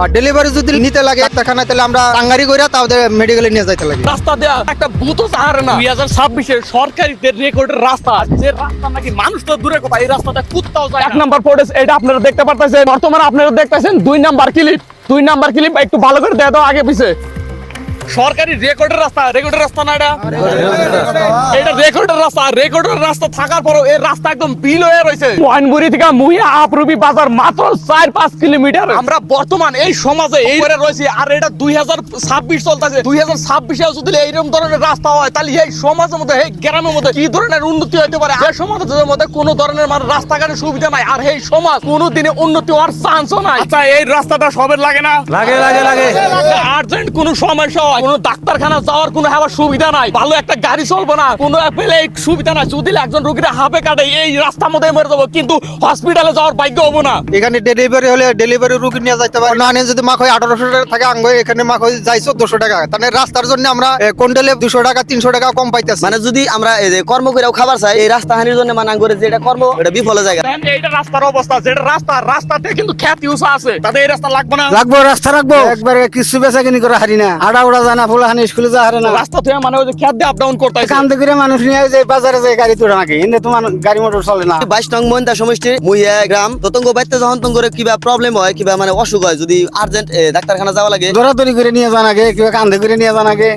আর delivery যদি নিতে লাগে ডাক্তারখানায় তাহলে আমরা টাঙ্গারি কইরা তাদের মেডিকেলে নিয়ে যাইতে লাগে। রাস্তা দেয়া একটা ভূত সাহারে না 2026 এর সরকারিদের রেকর্ডের রাস্তা, যে রাস্তা নাকি মানুষ তো দূরে কথা, এই রাস্তাটা কুত্তাও যায় না। এক নাম্বার ফুটেজ এটা আপনারা দেখতে পারতেছেন, বর্তমানে আপনারা দেখতেছেন 2 নাম্বার ক্লিপ একটু ভালো করে দেয়া দাও আগে পিছে। সরকারি রেকর্ডের রাস্তা না এটা রেকর্ডের রাস্তা থাকার পরও এই রাস্তা একদম বিল হয়ে রয়েছে। ময়নপুরি থেকে মুহিয়া আপরুবি বাজার মাত্র 4-5 কিলোমিটার। আমরা বর্তমান এই সমাজে এই করে রয়েছি, আর এটা 2026 চলতেছে। 2026 এ যদি এইরকম ধরনের রাস্তা হয় তাহলে এই সমাজের মধ্যে, এই গ্রামের মধ্যে কি ধরনের উন্নতি হতে পারে? যে সমাজের মধ্যে কোনো ধরনের রাস্তাঘাটের সুবিধা নাই, আর এই সমাজ কোনোদিনে উন্নতি হওয়ার চান্সও নাই। আচ্ছা, এই রাস্তাটা সবের লাগে না? লাগে। আর্জেন্ট কোনো সমস্যা হয়, কোনো ডাক্তারখানা যাওয়ার কোনো সুবিধা নাই, ভালো একটা গাড়ি চলবো না, কোনো সুবিধা নাই, যদি একজন রোগীর হাফে কাটে এই রাস্তার মধ্যে মরে যাবো, কিন্তু হসপিটালে যাওয়ার ভাগ্য হবো না। এখানে ডেলিভারি হলে ডেলিভারি রোগী নিয়ে যাইতে পারে না, যদি মাখ হয় 1800 টাকা থাকে আঙ্গ, এখানে মাখ হয় যাই 1400 টাকা। তাহলে রাস্তার জন্য আমরা কোন্ডেলে 200 টাকা 300 টাকা কম পাইতেছি। মানে যদি আমরা এই যে কর্ম করেও খাবার চাই, এই রাস্তা হানির জন্য মানে করে যে এটা কর্ম, এটা বিফলে জায়গা। এইটা রাস্তার অবস্থা, যেটা রাস্তাতে কিন্তু খ্যাত ইউজ আছে, তাদের এই রাস্তা লাগবে না। রাস্তা রাখবো একবারে কিছু বেচাকিনি করে হারি না, আড়া উড়া জানা ফুলা হানি স্কুলে যা হারে না। রাস্তা থেকে মানে ওই যে খ্যাত দিয়ে আপ ডাউন করতে হয়, কান্দে করে মানুষ নিয়ে যে বাজারে যায় গাড়ি তোড়া নাকি, এনে তো গাড়ি মোটর চলে না। 22 নং ময়ন্দা সমষ্টির মুহিয়া গ্রাম ততঙ্গ বাইতে যখন করে কিবা প্রবলেম হয়, কিবা মানে অসুখ হয়, যদি আর্জেন্ট ডাক্তারখানা যাওয়া লাগে, দৌড়াদৌড়ি করে নিয়ে যাওয়া লাগে, কিবা কান্দে করে নিয়ে যাওয়া লাগে,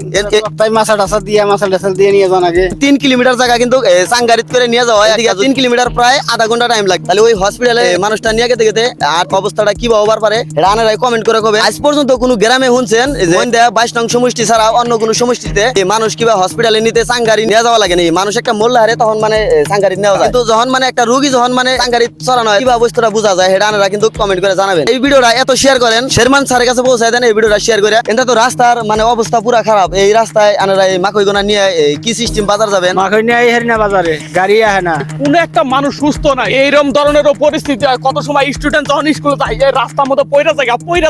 তাই মাছা টাছা দিয়ে নিয়ে যাওয়া লাগে। 3 কিলোমিটার জায়গা কিন্তু সাংগারিত করে নিয়ে যাওয়া হয়। 3 কিলোমিটার প্রায় আধা ঘন্টা টাইম লাগে। তাহলে ওই হসপিটালে মানুষটা নিয়ে গেতে গেতে আর অবস্থাটা কি হবার পারে, রানারাই কমেন্ট করে কবে। আজ পর্যন্ত কোনো গ্রামে শুনছেন যে ময়ন্দা 22 নং সমষ্টি ছাড়া অন্য কোনো সমষ্টিতে মানুষ কিবা হসপিটালে নিতে সাংগারি নিয়ে যাওয়া লাগে না। মানুষ একটা মোল্লা হারে তখন মানে সাংগারি নেওয়া যায়, কিন্তু যখন মানে একটা রোগী যখন মানে সাংগারি চড়ানো হয়, কিবা অবস্থাটা বোঝা যায়, রানারা কিন্তু কমেন্ট করে জানাবেন। এই ভিডিওটা এত শেয়ার করেন, শেরমান স্যারের কাছে পৌঁছায় দেন এই ভিডিওটা শেয়ার করে। এটা তো রাস্তার মানে অবস্থা পুরা খারাপ। এই রাস্তায় আনারা এই মাখই গোনা নিয়ে কি সিস্টেম বাজার যাবেন, মাখই নিয়ে হেরি না বাজারে, গাড়ি আহে না, কোন একটা মানুষ সুস্থ না। এইরকম ধরনের পরিস্থিতি হয়, কত সময় স্টুডেন্ট যখন স্কুলে যায় এই রাস্তার মধ্যে পয়রা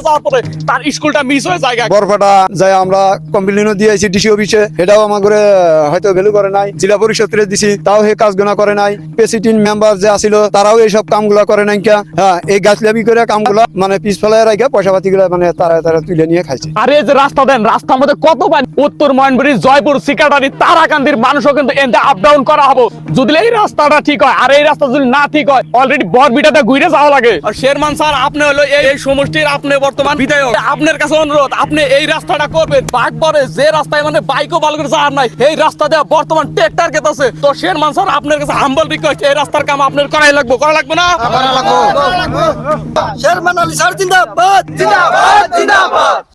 যাওয়ার পরে তার স্কুলটা মিস হয়ে যায়। বরফাটা যাই আমরা কমপ্লেনও দিয়েছি ডিসি অফিসে, এটাও আমাকে হয়তো ভ্যালু করে নাই। জেলা পরিষদে দিছি, তাও এই কাজগুলা করে নাই। প্রেসিডেন্ট মেম্বার যে আসিল তারাও এইসব কামগুলা করে নাই। হ্যাঁ, এই গাছলাবি করে কামগুলা মানে পিছ ফেলায় রাখা পয়সা পাতি গুলা মানে তারা তুলে নিয়ে খাইছে। আরে যে রাস্তা দেন, রাস্তার মধ্যে কত পানি, উত্তর ময়নপুরি, জয়পুর, সিকাটারি, তারাকান্দির মানুষও কিন্তু এতে আপ ডাউন করা হবে যদি এই রাস্তাটা ঠিক হয়। আর এই রাস্তা যদি না ঠিক হয়, অলরেডি বরবিটাতে ঘুরে যাওয়া লাগে। আর শেরমান স্যার, আপনি হলো এই সমষ্টির আপনি বর্তমান বিধায়ক, আপনার কাছে অনুরোধ, আপনি এই রাস্তাটা করবেন। বাগবরে যে রাস্তায় মানে বাইকও ভালো করে যাওয়ার নাই, এই রাস্তা দেওয়া বর্তমান ট্রেক্টর গেছে। তো শেরমান স্যার, আপনার কাছে হাম্বল রিকোয়েস্ট, এই রাস্তার কাম আপনার করা লাগবে না? শেরমান আলী স্যার জিন্দাবাদ।